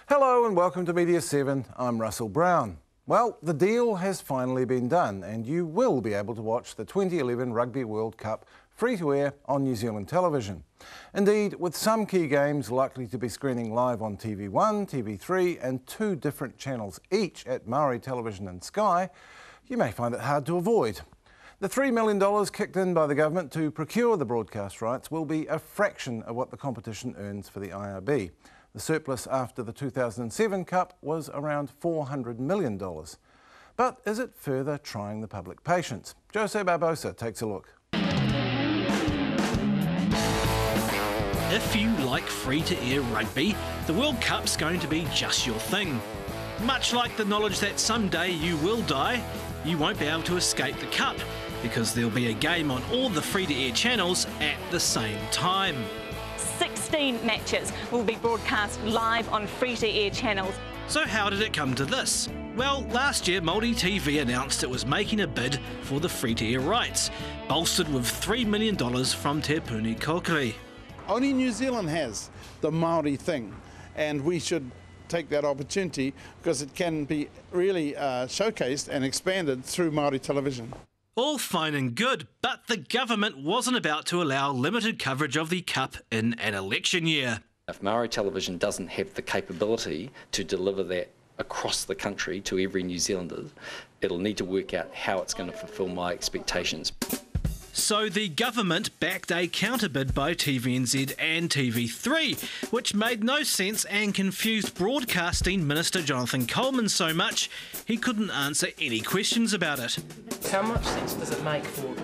Hello and welcome to Media7. I'm Russell Brown. Well, the deal has finally been done and you will be able to watch the 2011 Rugby World Cup free-to-air on New Zealand television. Indeed, with some key games likely to be screening live on TV1, TV3 and 2 different channels each at Maori Television and Sky, you may find it hard to avoid. The $3 million kicked in by the government to procure the broadcast rights will be a fraction of what the competition earns for the IRB. The surplus after the 2007 Cup was around $400 million. But is it further trying the public patience? Jose Barbosa takes a look. If you like free-to-air rugby, the World Cup's going to be just your thing. Much like the knowledge that someday you will die, you won't be able to escape the Cup, because there'll be a game on all the free-to-air channels at the same time. 16 matches will be broadcast live on free-to-air channels. So how did it come to this? Well, last year Māori TV announced it was making a bid for the free-to-air rights, bolstered with $3 million from Te Puni Kokiri. Only New Zealand has the Māori thing, and we should take that opportunity because it can be really showcased and expanded through Māori television. All fine and good, but the government wasn't about to allow limited coverage of the Cup in an election year. If Maori television doesn't have the capability to deliver that across the country to every New Zealander, it'll need to work out how it's going to fulfil my expectations. So the government backed a counterbid by TVNZ and TV3, which made no sense and confused Broadcasting Minister Jonathan Coleman so much he couldn't answer any questions about it. How much sense does it make for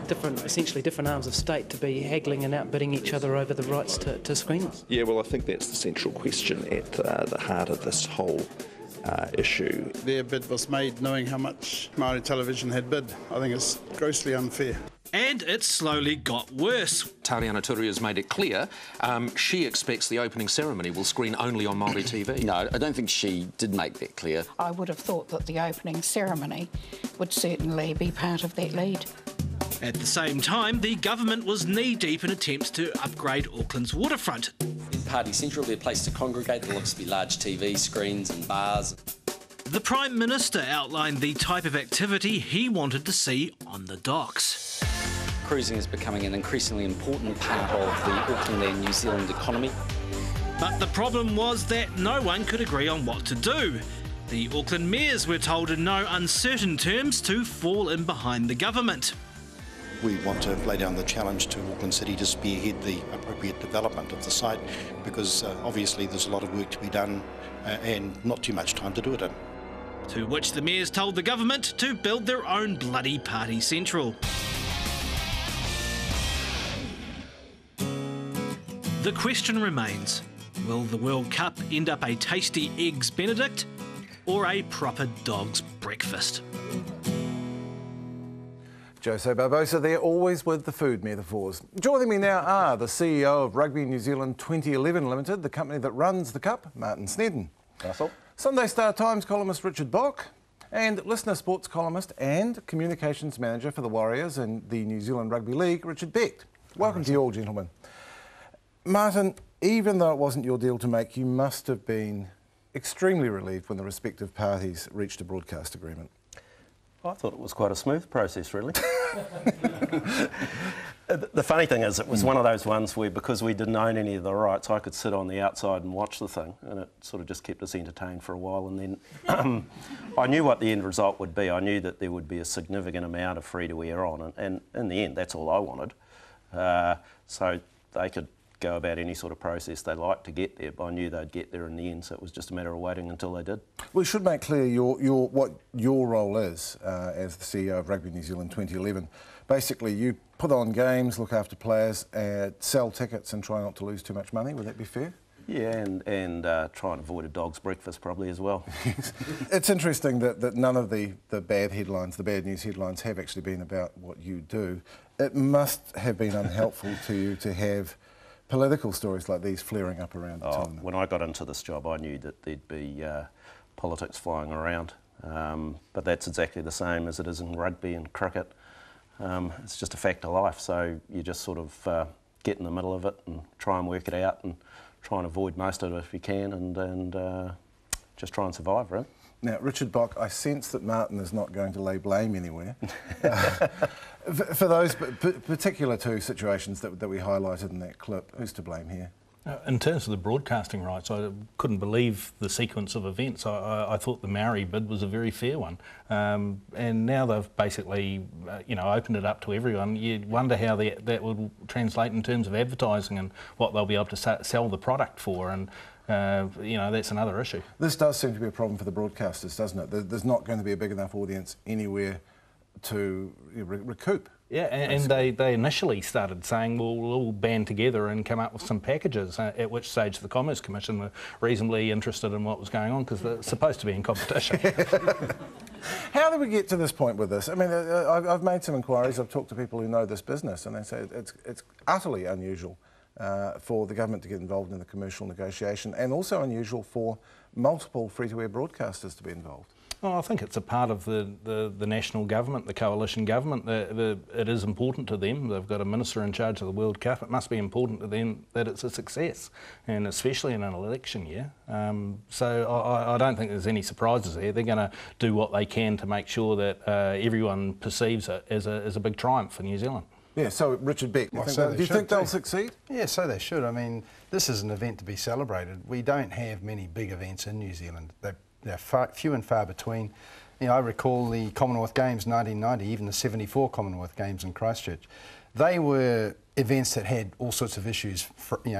essentially different arms of state to be haggling and outbidding each other over the rights to screens? Yeah, well, I think that's the central question at the heart of this whole issue. Their bid was made knowing how much Māori television had bid. I think it's grossly unfair. And it slowly got worse. Tariana Turu has made it clear she expects the opening ceremony will screen only on Māori TV. No, I don't think she did make that clear. I would have thought that the opening ceremony would certainly be part of that lead. At the same time, the government was knee-deep in attempts to upgrade Auckland's waterfront. Party Central will be a place to congregate. There'll obviously be large TV screens and bars. The Prime Minister outlined the type of activity he wanted to see on the docks. Cruising is becoming an increasingly important part of the Auckland and New Zealand economy. But the problem was that no one could agree on what to do. The Auckland mayors were told in no uncertain terms to fall in behind the government. We want to lay down the challenge to Auckland City to spearhead the appropriate development of the site because obviously there's a lot of work to be done and not too much time to do it in. To which the mayors told the government to build their own bloody Party Central. The question remains, will the World Cup end up a tasty Eggs Benedict or a proper dog's breakfast? Jose Barbosa there, always with the food metaphors. Joining me now are the CEO of Rugby New Zealand 2011 Limited, the company that runs the Cup, Martin Snedden. Russell. Sunday Star Times columnist Richard Bock, and listener sports columnist and communications manager for the Warriors and the New Zealand Rugby League, Richard Becht. Welcome to you all, gentlemen. Martin, even though it wasn't your deal to make, you must have been extremely relieved when the respective parties reached a broadcast agreement. I thought it was quite a smooth process, really. The funny thing is, it was one of those ones where, because we didn't own any of the rights, I could sit on the outside and watch the thing, and it sort of just kept us entertained for a while. And then I knew what the end result would be. I knew that there would be a significant amount of free-to-air on, and in the end, that's all I wanted. So they could go about any sort of process they liked to get there, but I knew they'd get there in the end, so it was just a matter of waiting until they did. We should make clear what your role is as the CEO of Rugby New Zealand 2011. Basically, you put on games, look after players, sell tickets and try not to lose too much money. Would that be fair? Yeah, and try and avoid a dog's breakfast probably as well. It's interesting that none of the bad headlines, the bad news headlines, have actually been about what you do. It must have been unhelpful to you to have political stories like these flaring up around the tournament. When I got into this job, I knew that there'd be politics flying around, but that's exactly the same as it is in rugby and cricket. It's just a fact of life, so you just sort of get in the middle of it and try and work it out and try and avoid most of it if you can, and just try and survive, really. Now, Richard Bock, I sense that Martin is not going to lay blame anywhere. For those particular two situations that we highlighted in that clip, who's to blame here? In terms of the broadcasting rights, I couldn't believe the sequence of events. I thought the Maori bid was a very fair one. And now they've basically, opened it up to everyone. You wonder how that would translate in terms of advertising and what they'll be able to sell the product for. And that's another issue. This does seem to be a problem for the broadcasters, doesn't it? There's not going to be a big enough audience anywhere to recoup. Yeah, and they initially started saying, well, we'll all band together and come up with some packages, at which stage the Commerce Commission were reasonably interested in what was going on, because they're supposed to be in competition. How did we get to this point with this? I mean, I've made some inquiries, I've talked to people who know this business, and they say it's utterly unusual for the government to get involved in the commercial negotiation, and also unusual for multiple free-to-air broadcasters to be involved. Well, I think it's a part of the national government, the coalition government. It is important to them. They've got a minister in charge of the World Cup. It must be important to them that it's a success, and especially in an election year. So I don't think there's any surprises there. They're going to do what they can to make sure that everyone perceives it as a big triumph for New Zealand. Yeah, so Richard Beck, do you think they'll succeed? Yeah, so they should. I mean, this is an event to be celebrated. We don't have many big events in New Zealand. They're few and far between. I recall the Commonwealth Games 1990, even the 74 Commonwealth Games in Christchurch. They were events that had all sorts of issues,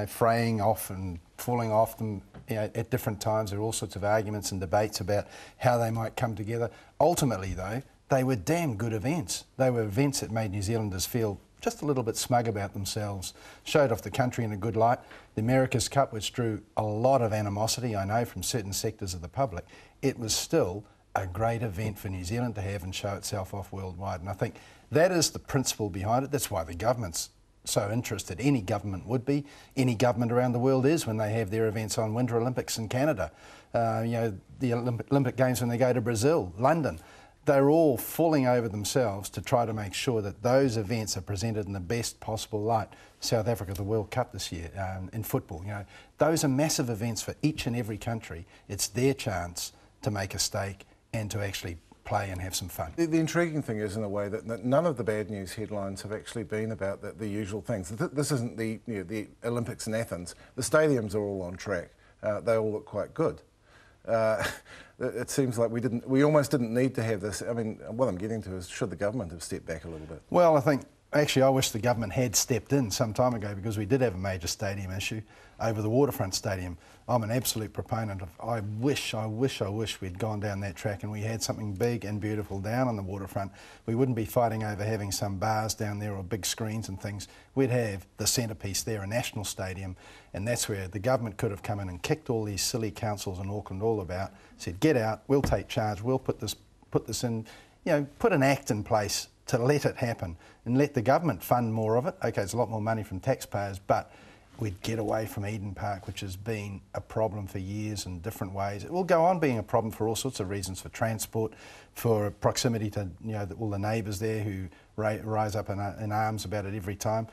fraying off and falling off them at different times. There were all sorts of arguments and debates about how they might come together. Ultimately, though, they were damn good events. They were events that made New Zealanders feel just a little bit smug about themselves, showed off the country in a good light. The America's Cup, which drew a lot of animosity, I know, from certain sectors of the public, it was still a great event for New Zealand to have and show itself off worldwide. And I think that is the principle behind it. That's why the government's so interested. Any government would be. Any government around the world is when they have their events on. Winter Olympics in Canada, the Olympic Games when they go to Brazil, London. They're all falling over themselves to try to make sure that those events are presented in the best possible light. South Africa, the World Cup this year in football, those are massive events for each and every country. It's their chance to make a stake and to actually play and have some fun. The intriguing thing is, in a way, that none of the bad news headlines have actually been about the usual things. This isn't the Olympics in Athens. The stadiums are all on track. They all look quite good. It seems like we almost didn't need to have this. I mean, what I'm getting to is, should the government have stepped back a little bit? Well, I think, actually, I wish the government had stepped in some time ago, because we did have a major stadium issue over the Waterfront Stadium. I'm an absolute proponent of, I wish we'd gone down that track and we had something big and beautiful down on the waterfront. We wouldn't be fighting over having some bars down there or big screens and things. We'd have the centrepiece there, a national stadium, and that's where the government could have come in and kicked all these silly councils in Auckland all about, said, get out, we'll take charge, we'll put this in, put an act in place to let it happen and let the government fund more of it. Okay, it's a lot more money from taxpayers, but we'd get away from Eden Park, which has been a problem for years in different ways. It will go on being a problem for all sorts of reasons, for transport, for proximity to all the neighbours there who rise up in arms about it every time.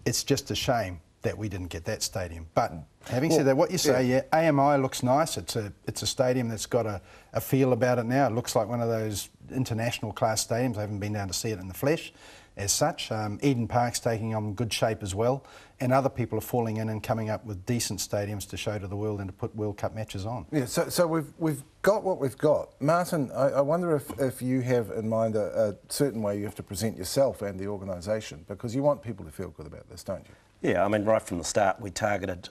It's just a shame that we didn't get that stadium. But having said that, what you say, AMI looks nice. It's a stadium that's got a feel about it now. It looks like one of those international class stadiums. I haven't been down to see it in the flesh as such. Eden Park's taking on good shape as well, and other people are falling in and coming up with decent stadiums to show to the world and to put World Cup matches on. Yeah, so we've got what we've got. Martin, I wonder if you have in mind a certain way you have to present yourself and the organisation, because you want people to feel good about this, don't you? Yeah, I mean, right from the start we targeted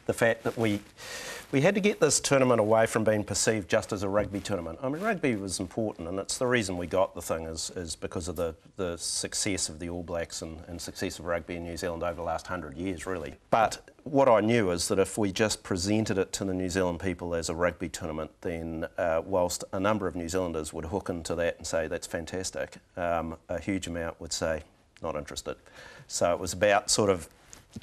the fact that we had to get this tournament away from being perceived just as a rugby tournament. I mean, rugby was important, and it's the reason we got the thing is because of the success of the All Blacks and success of rugby in New Zealand over the last 100 years, really. But what I knew is that if we just presented it to the New Zealand people as a rugby tournament, then whilst a number of New Zealanders would hook into that and say, that's fantastic, a huge amount would say, not interested. So it was about sort of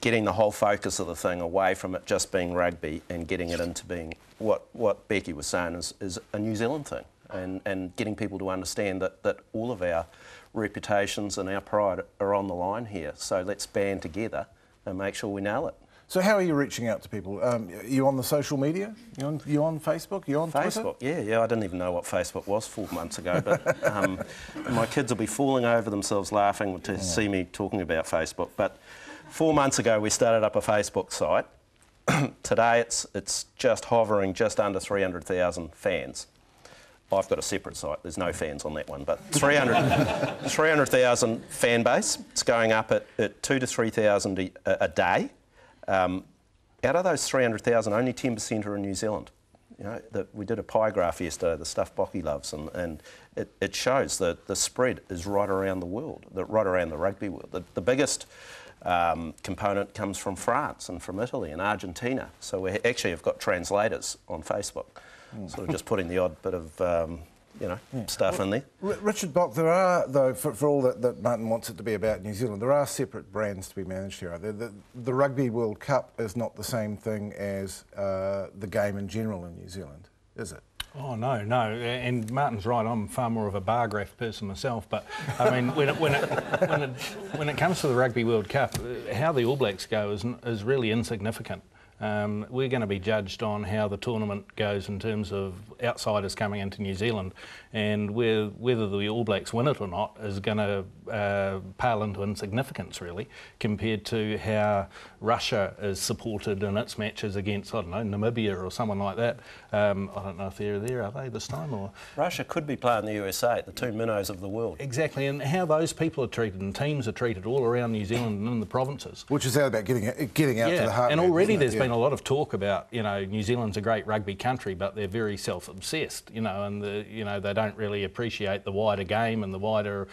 getting the whole focus of the thing away from it just being rugby and getting it into being what Becky was saying is a New Zealand thing, and getting people to understand that all of our reputations and our pride are on the line here. So let's band together and make sure we nail it. So how are you reaching out to people? You on the social media? You on Facebook? You on Facebook? Twitter? Yeah. I didn't even know what Facebook was 4 months ago, but my kids will be falling over themselves laughing to see me talking about Facebook. But 4 months ago we started up a Facebook site. Today it's just hovering just under 300,000 fans. I've got a separate site, there's no fans on that one, but 300,000 fan base. It's going up at 2,000 to 3,000 a day. Out of those 300,000, only 10% are in New Zealand. You know, we did a pie graph yesterday, the stuff Bocky loves, and it shows that the spread is right around the world, right around the rugby world. The biggest component comes from France and from Italy and Argentina. So we actually have got translators on Facebook. Sort of just putting the odd bit of, stuff in there. Richard Bock, there are, though, for all that Martin wants it to be about New Zealand, there are separate brands to be managed here. The Rugby World Cup is not the same thing as the game in general in New Zealand, is it? Oh, no, and Martin's right, I'm far more of a bar graph person myself, but I mean, when it comes to the Rugby World Cup, how the All Blacks go is really insignificant. We're going to be judged on how the tournament goes in terms of outsiders coming into New Zealand, and whether the All Blacks win it or not is going to pale into insignificance, really, compared to how Russia is supported in its matches against, I don't know, Namibia or someone like that. I don't know if they're there, are they, this time? Or Russia could be playing the USA, the two minnows of the world. Exactly, and how those people are treated and teams are treated all around New Zealand and in the provinces. Which is about getting out to the heart. And already there's been a lot of talk about, New Zealand's a great rugby country, but they're very self-obsessed, and they don't really appreciate the wider game and the wider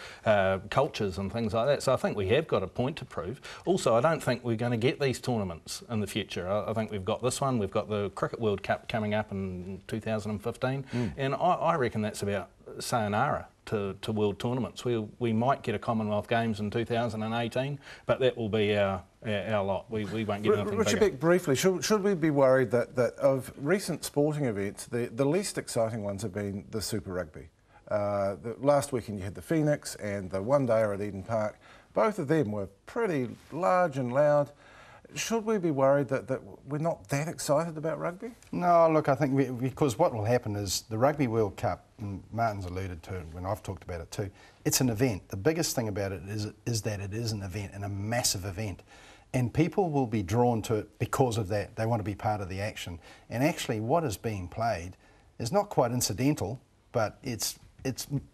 cultures and things like that. So I think we have got a point to prove. Also, I don't think we're going to get these tournaments in the future. I think we've got this one, we've got the Cricket World Cup coming up in 2015, and I reckon that's about sayonara to world tournaments. We might get a Commonwealth Games in 2018, but that will be our lot. We won't get anything Richard bigger. Beck, briefly, should we be worried that of recent sporting events, the least exciting ones have been the Super Rugby? Last weekend you had the Phoenix and the one-dayer at Eden Park. Both of them were pretty large and loud. Should we be worried that we're not that excited about rugby? No, look, I think because what will happen is the Rugby World Cup, and Martin's alluded to it when I've talked about it too, it's an event. The biggest thing about it is that it is an event, and a massive event. And people will be drawn to it because of that. They want to be part of the action. And actually what is being played is not quite incidental, but it's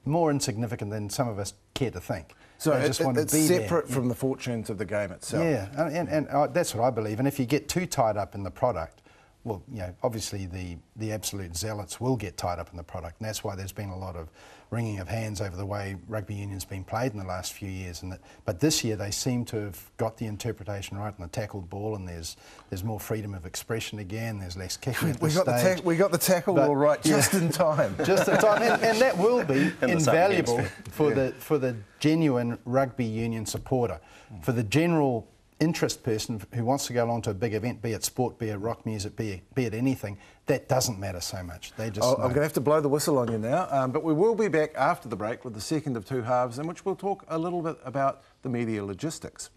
more insignificant than some of us care to think. So it's separate from the fortunes of the game itself. Yeah, and that's what I believe. And if you get too tied up in the product, well, obviously the absolute zealots will get tied up in the product, and that's why there's been a lot of wringing of hands over the way rugby union's been played in the last few years. But this year they seem to have got the interpretation right in the tackled ball, and there's more freedom of expression again. There's less kicking at this stage. We got the tackle ball right just in time. Just in time, and that will be invaluable for the genuine rugby union supporter, for the general interest person who wants to go along to a big event, be it sport, be it rock music, be it anything. That doesn't matter so much. They just. I'm going to have to blow the whistle on you now, but we will be back after the break with the second of two halves, in which we'll talk a little bit about the media logistics.